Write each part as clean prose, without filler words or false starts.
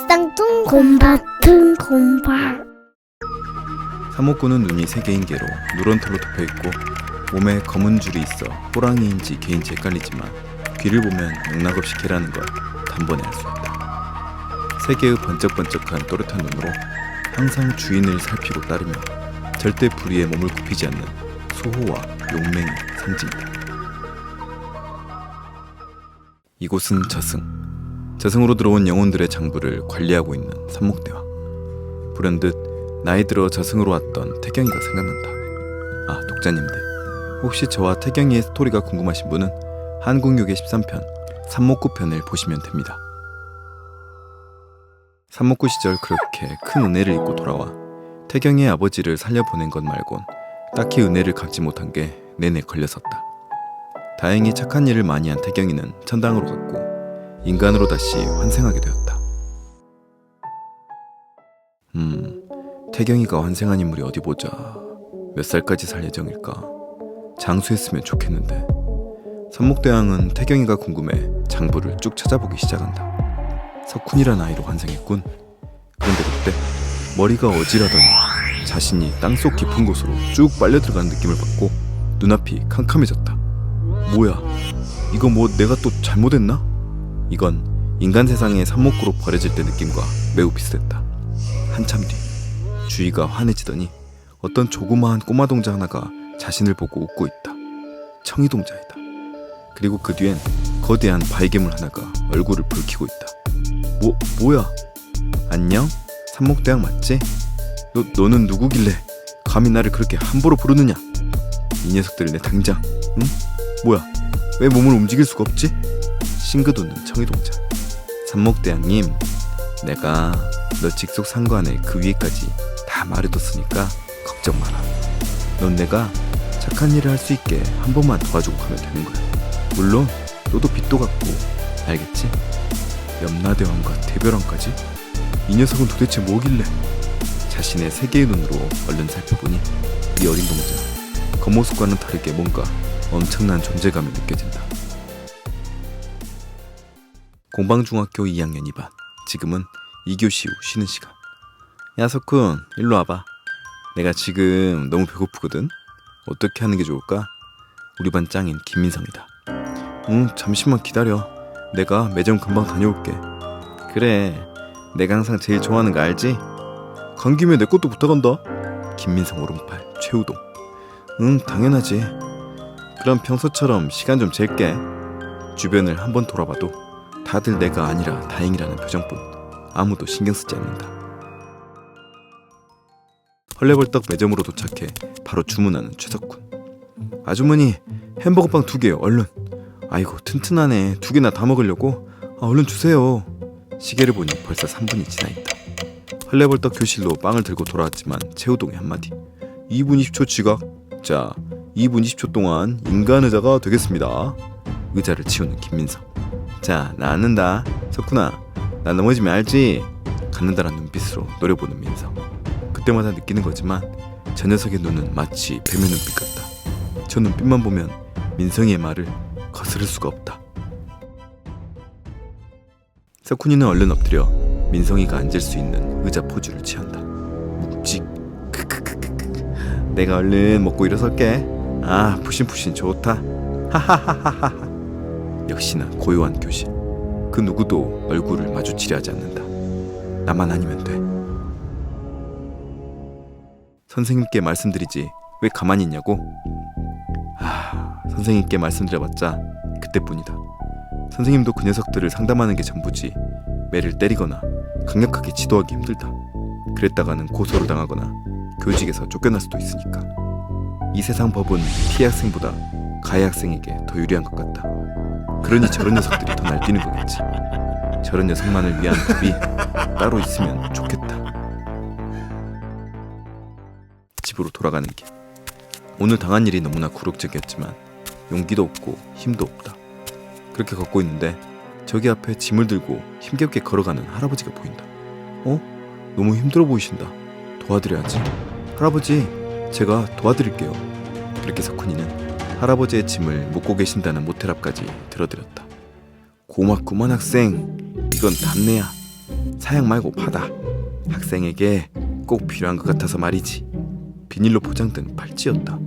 쌍둥 곰바튼 곰발. 사목구는 눈이 3개인 개로 누런 털로 덮여있고 몸에 검은 줄이 있어 호랑이인지 개인지 헷갈리지만 귀를 보면 맥락없이 개라는 걸 단번에 알 수 있다. 3개의 번쩍번쩍한 또렷한 눈으로 항상 주인을 살피고 따르며 절대 불의에 몸을 굽히지 않는 수호와 용맹의 상징이다. 이곳은 저승으로 들어온 영혼들의 장부를 관리하고 있는 삼목대왕. 불현듯 나이 들어 저승으로 왔던 태경이가 생각난다. 아, 독자님들, 혹시 저와 태경이의 스토리가 궁금하신 분은 한국요괴 13편 삼목구 편을 보시면 됩니다. 삼목구 시절 그렇게 큰 은혜를 입고 돌아와 태경이의 아버지를 살려보낸 것 말곤 딱히 은혜를 갚지 못한 게 내내 걸렸었다. 다행히 착한 일을 많이 한 태경이는 천당으로 갔고 인간으로 다시 환생하게 되었다. 태경이가 환생한 인물이 어디 보자. 몇 살까지 살 예정일까? 장수했으면 좋겠는데. 삼목대왕은 태경이가 궁금해 장부를 쭉 찾아보기 시작한다. 석훈이란 아이로 환생했군. 그런데 그때 머리가 어지러더니 자신이 땅속 깊은 곳으로 쭉 빨려 들어가는 느낌을 받고 눈앞이 캄캄해졌다. 뭐야? 이거 뭐 내가 또 잘못했나? 이건 인간 세상의 삼목구로 버려질 때 느낌과 매우 비슷했다. 한참 뒤 주위가 환해지더니 어떤 조그마한 꼬마 동자 하나가 자신을 보고 웃고 있다. 청이 동자이다. 그리고 그 뒤엔 거대한 바위괴물 하나가 얼굴을 붉히고 있다. 뭐야? 안녕? 삼목대왕 맞지? 너는 누구길래 감히 나를 그렇게 함부로 부르느냐? 이 녀석들 내 당장, 응? 뭐야? 왜 몸을 움직일 수가 없지? 싱긋웃는 청이동자. 삼목대왕님, 내가 너 직속 상관에 그 위에까지 다 말해뒀으니까 걱정 마라. 넌 내가 착한 일을 할 수 있게 한 번만 도와주고 가면 되는 거야. 물론 너도 빚도 갚고, 알겠지? 염라대왕과 대별왕까지? 이 녀석은 도대체 뭐길래? 자신의 3개의 눈으로 얼른 살펴보니 이 어린 동자, 겉모습과는 다르게 뭔가 엄청난 존재감이 느껴진다. 공방중학교 2학년 2반. 지금은 2교시 후 쉬는 시간. 야 석훈, 일로 와봐. 내가 지금 너무 배고프거든. 어떻게 하는 게 좋을까? 우리 반 짱인 김민성이다. 응, 잠시만 기다려. 내가 매점 금방 다녀올게. 그래, 내가 항상 제일 좋아하는 거 알지? 간 김에 내 것도 부탁한다. 김민성 오른팔 최우동. 응, 당연하지. 그럼 평소처럼 시간 좀 잴게. 주변을 한번 돌아봐도 다들 내가 아니라 다행이라는 표정뿐 아무도 신경 쓰지 않는다. 헐레벌떡 매점으로 도착해 바로 주문하는 최석훈. 아주머니, 햄버거빵 2개요, 얼른. 아이고, 튼튼하네. 2개나 다 먹으려고? 얼른 주세요. 시계를 보니 벌써 3분이 지나있다. 헐레벌떡 교실로 빵을 들고 돌아왔지만 최우동의 한마디. 2분 20초 지각. 자, 2분 20초 동안 인간 의자가 되겠습니다. 의자를 치우는 김민성. 자, 나 앉는다. 석훈아, 나 넘어지면 알지? 갖는다란 눈빛으로 노려보는 민성. 그때마다 느끼는 거지만 저 녀석의 눈은 마치 뱀의 눈빛 같다. 저 눈빛만 보면 민성이의 말을 거스를 수가 없다. 석훈이는 얼른 엎드려 민성이가 앉을 수 있는 의자 포즈를 취한다. 묵직. 크크크크크. 내가 얼른 먹고 일어설게. 아, 푸신푸신 좋다. 하하하하하. 역시나 고요한 교실. 그 누구도 얼굴을 마주치려 하지 않는다. 나만 아니면 돼. 선생님께 말씀드리지 왜 가만히 있냐고? 선생님께 말씀드려봤자 그때뿐이다. 선생님도 그 녀석들을 상담하는 게 전부지 매를 때리거나 강력하게 지도하기 힘들다. 그랬다가는 고소를 당하거나 교직에서 쫓겨날 수도 있으니까. 이 세상 법은 피해 학생보다 가해 학생에게 더 유리한 것 같다. 그러니 저런 녀석들이 더 날뛰는 거겠지. 저런 녀석만을 위한 법이 따로 있으면 좋겠다. 집으로 돌아가는 길. 오늘 당한 일이 너무나 굴욕적이었지만 용기도 없고 힘도 없다. 그렇게 걷고 있는데 저기 앞에 짐을 들고 힘겹게 걸어가는 할아버지가 보인다. 너무 힘들어 보이신다. 도와드려야지. 할아버지, 제가 도와드릴게요. 그렇게 석훈이는 할아버지의 짐을 묻고 계신다는 모텔 앞까지 들어드렸다. 고맙구만 학생. 이건 답내야. 사양 말고 받아. 학생에게 꼭 필요한 것 같아서 말이지. 비닐로 포장된 팔찌였다.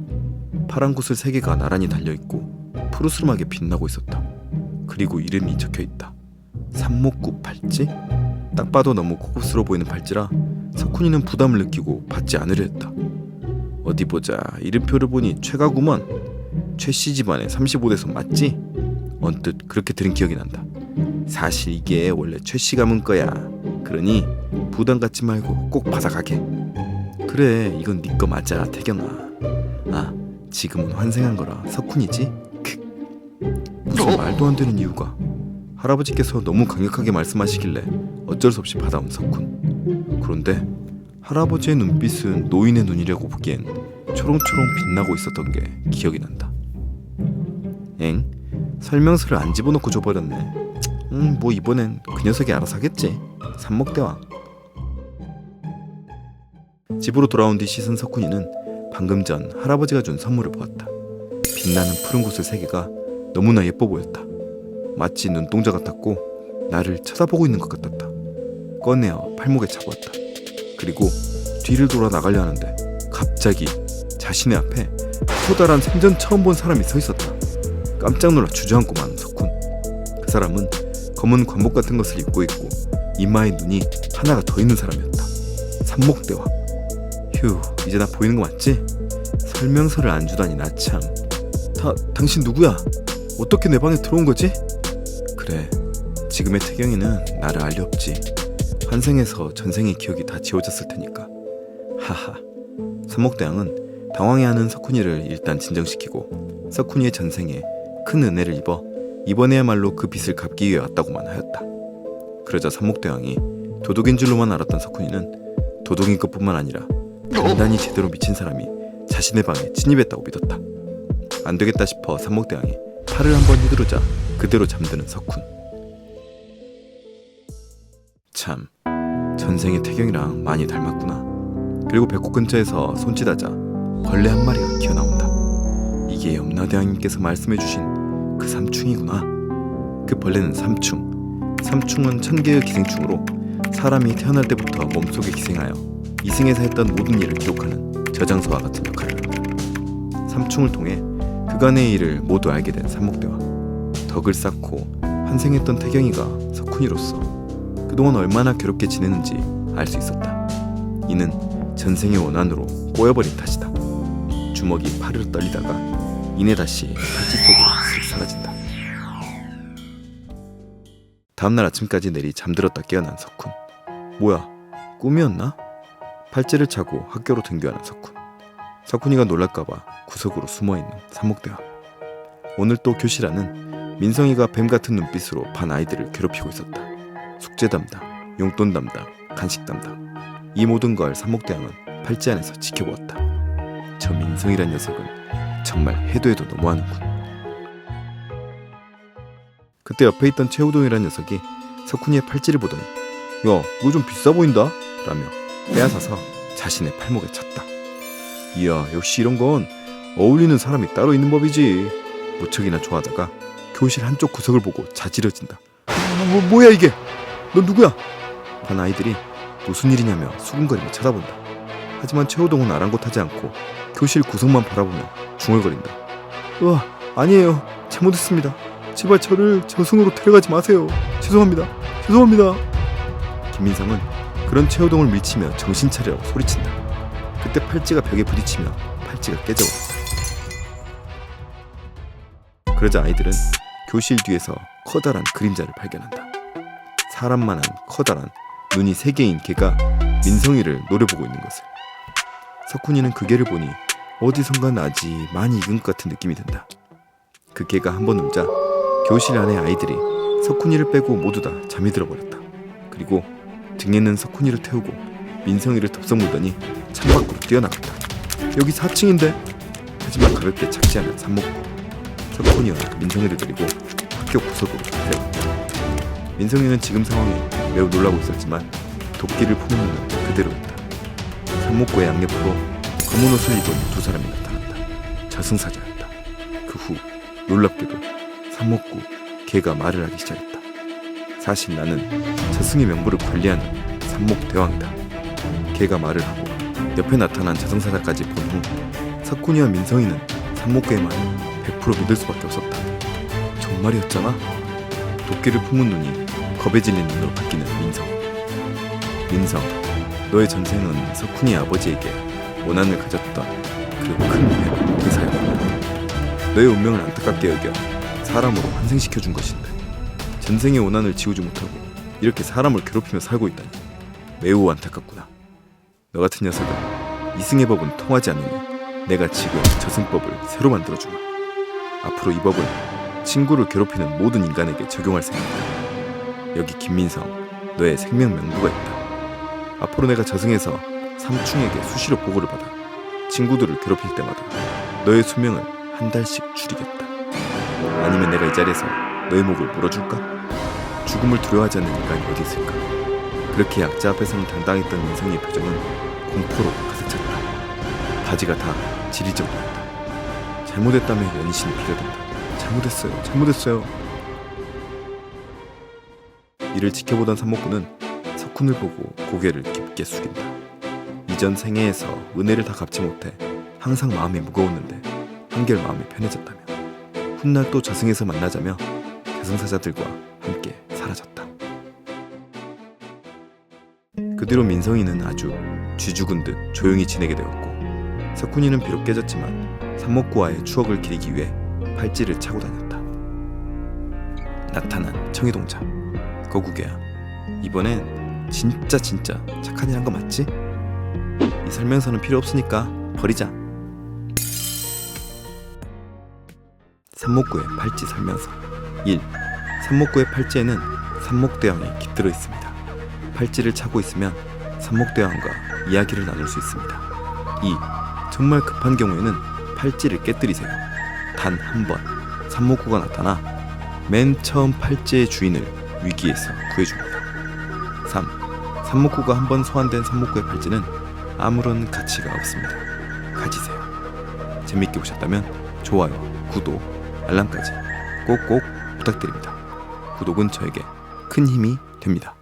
파란 구슬 3개가 나란히 달려있고 푸르스름하게 빛나고 있었다. 그리고 이름이 적혀있다. 삼목구 팔찌? 딱 봐도 너무 고급스러워 보이는 팔찌라 석훈이는 부담을 느끼고 받지 않으려 했다. 어디 보자. 이름표를 보니 최가구먼. 최씨 집안의 35대손 맞지? 언뜻 그렇게 들은 기억이 난다. 사실 이게 원래 최씨 가문 거야. 그러니 부담 갖지 말고 꼭 받아가게. 그래, 이건 네 거 맞아, 태경아. 아, 지금은 환생한 거라 석훈이지? 무슨 말도 안 되는 이유가. 할아버지께서 너무 강력하게 말씀하시길래 어쩔 수 없이 받아온 석훈. 그런데 할아버지의 눈빛은 노인의 눈이라고 보기엔 초롱초롱 빛나고 있었던 게 기억이 난다. 엥? 설명서를 안 집어넣고 줘버렸네. 뭐 이번엔 그 녀석이 알아서 하겠지. 삼목대왕. 집으로 돌아온 뒤 씻은 석훈이는 방금 전 할아버지가 준 선물을 보았다. 빛나는 푸른 구슬 3개가 너무나 예뻐 보였다. 마치 눈동자 같았고 나를 쳐다보고 있는 것 같았다. 꺼내어 팔목에 차보았다. 그리고 뒤를 돌아 나가려 하는데 갑자기 자신의 앞에 커다란 생전 처음 본 사람이 서 있었다. 깜짝 놀라 주저앉고 만 석훈. 그 사람은 검은 관복 같은 것을 입고 있고 이마에 눈이 하나가 더 있는 사람이었다. 삼목대왕. 휴, 이제 나 보이는 거 맞지? 설명서를 안 주다니 나 참. 당신 누구야? 어떻게 내 방에 들어온 거지? 그래, 지금의 태경이는 나를 알 리 없지. 환생해서 전생의 기억이 다 지워졌을 테니까. 하하. 삼목대왕은 당황해하는 석훈이를 일단 진정시키고 석훈이의 전생에 큰 은혜를 입어 이번에야말로 그 빚을 갚기 위해 왔다고만 하였다. 그러자 삼목대왕이 도둑인 줄로만 알았던 석훈이는 도둑인 것뿐만 아니라 단단히 제대로 미친 사람이 자신의 방에 침입했다고 믿었다. 안 되겠다 싶어 삼목대왕이 팔을 한번 휘두르자 그대로 잠드는 석훈. 참, 전생의 태경이랑 많이 닮았구나. 그리고 배꼽 근처에서 손짓하자 벌레 한 마리가 기어나온다. 이게 염라대왕님께서 말씀해주신 그 삼충이구나. 그 벌레는 삼충. 삼충은 1000개의 기생충으로 사람이 태어날 때부터 몸속에 기생하여 이승에서 했던 모든 일을 기록하는 저장소와 같은 역할을 한다. 삼충을 통해 그간의 일을 모두 알게 된 삼목대왕. 덕을 쌓고 환생했던 태경이가 석훈이로서 그동안 얼마나 괴롭게 지내는지 알 수 있었다. 이는 전생의 원한으로 꼬여버린 탓이다. 주먹이 파르르 떨리다가 이내 다시 팔찌 속으로 슥 사라진다. 다음날 아침까지 내리 잠들었다 깨어난 석훈. 뭐야, 꿈이었나? 팔찌를 차고 학교로 등교하는 석훈. 석훈이가 놀랄까봐 구석으로 숨어있는 삼목대왕. 오늘 또 교실 안은 민성이가 뱀같은 눈빛으로 반 아이들을 괴롭히고 있었다. 숙제 담당, 용돈 담당, 간식 담당. 이 모든 걸 삼목대왕은 팔찌 안에서 지켜보았다. 저 민성이란 녀석은 정말 해도 너무하는군. 그때 옆에 있던 최우동이란 녀석이 석훈이의 팔찌를 보더니 야, 이거 좀 비싸 보인다? 라며 빼앗아서 자신의 팔목에 찼다. 이야, 역시 이런 건 어울리는 사람이 따로 있는 법이지. 무척이나 좋아하다가 교실 한쪽 구석을 보고 자지러진다. 뭐야 이게? 넌 누구야? 반 아이들이 무슨 일이냐며 수군거리며 쳐다본다. 하지만 최호동은 아랑곳하지 않고 교실 구석만 바라보며 중얼거린다. 우와, 아니에요. 잘못했습니다. 제발 저를 저승으로 데려가지 마세요. 죄송합니다. 김민성은 그런 최호동을 밀치며 정신 차리라고 소리친다. 그때 팔찌가 벽에 부딪히며 팔찌가 깨져버렸다. 그러자 아이들은 교실 뒤에서 커다란 그림자를 발견한다. 사람만한 커다란 눈이 3개인 개가 민성이를 노려보고 있는 것을. 석훈이는 그 개를 보니 어디선가 나지 많이 익은 것 같은 느낌이 든다. 그 개가 한번 울자 교실 안의 아이들이 석훈이를 빼고 모두 다 잠이 들어버렸다. 그리고 등에 있는 석훈이를 태우고 민성이를 덥석 물더니 창밖으로 뛰어나갔다. 여기 4층인데? 하지만 가볍게 착지하는 삼목구. 석훈이와 민성이를 데리고 학교 구석으로 데려갔다. 민성이는 지금 상황에 매우 놀라고 있었지만 도끼를 푸는 눈은 그대로였다. 삼목구의 양옆으로 검은 옷을 입은 두 사람이 나타났다. 저승사자였다. 그 후 놀랍게도 삼목구, 개가 말을 하기 시작했다. 사실 나는 저승의 명부를 관리하는 삼목대왕이다. 걔가 말을 하고 옆에 나타난 저승사자까지 본 후 석훈이와 민성이는 삼목구의 말을 100% 믿을 수밖에 없었다. 정말이었잖아? 도끼를 품은 눈이 겁에 질린 눈으로 바뀌는 민성. 민성, 너의 전생은 석훈이의 아버지에게 원한을 가졌던 그 큰 의사였다. 너의 운명을 안타깝게 여겨 사람으로 환생시켜준 것인데 전생의 원한을 지우지 못하고 이렇게 사람을 괴롭히며 살고 있다니 매우 안타깝구나. 너 같은 녀석은 이승의 법은 통하지 않으니 내가 지금 저승법을 새로 만들어주마. 앞으로 이 법은 친구를 괴롭히는 모든 인간에게 적용할 생각이다. 여기 김민성, 너의 생명 명부가 있다. 앞으로 내가 저승에서 삼충에게 수시로 보고를 받아 친구들을 괴롭힐 때마다 너의 수명을 한 달씩 줄이겠다. 아니면 내가 이 자리에서 너의 목을 물어줄까? 죽음을 두려워하지 않는 인간이 어디 있을까? 그렇게 약자 앞에서는 당당했던 민성의 표정은 공포로 가득 찼다. 바지가 다 지리적이었다. 잘못했다며 연신이 필요된다. 잘못했어요. 이를 지켜보던 삼목구는 석훈을 보고 고개를 깊게 숙인다. 이전 생애에서 은혜를 다 갚지 못해 항상 마음이 무거웠는데 한결 마음이 편해졌다며 훗날 또 저승에서 만나자며 저승사자들과 함께 사라졌다. 그 뒤로 민성이는 아주 쥐죽은 듯 조용히 지내게 되었고 석훈이는 비록 깨졌지만 삼목구와의 추억을 기리기 위해 팔찌를 차고 다녔다. 나타난 청이동자. 거구개야, 이번엔 진짜 착한 일 한 거 맞지? 이 설명서는 필요 없으니까 버리자. 삼목구의 팔찌 설명서. 1. 삼목구의 팔찌에는 삼목대왕이 깃들어 있습니다. 팔찌를 차고 있으면 삼목대왕과 이야기를 나눌 수 있습니다. 2. 정말 급한 경우에는 팔찌를 깨뜨리세요. 단 한 번 삼목구가 나타나 맨 처음 팔찌의 주인을 위기에서 구해줍니다. 3. 삼목구가 한 번 소환된 삼목구의 팔찌는 아무런 가치가 없습니다. 가지세요. 재밌게 보셨다면 좋아요, 구독, 알람까지 꼭꼭 부탁드립니다. 구독은 저에게 큰 힘이 됩니다.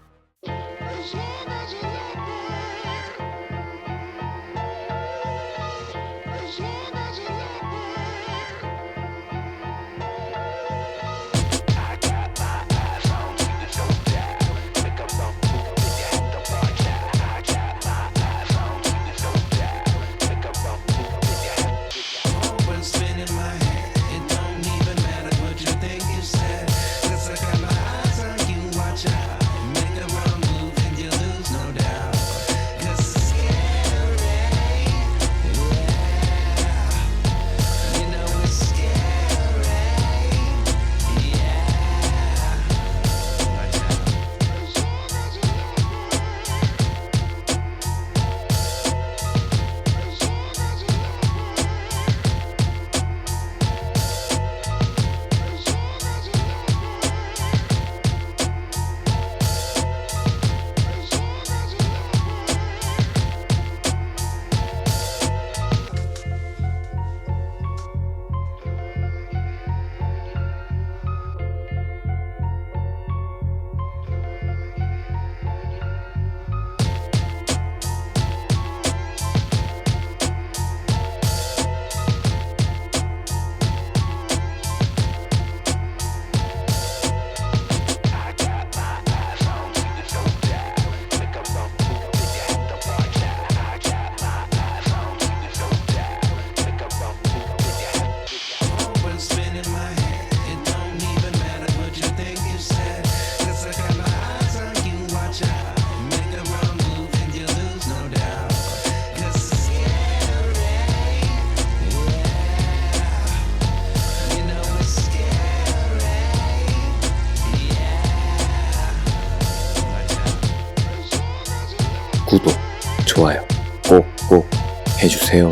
구독, 좋아요 꼭꼭 해주세요.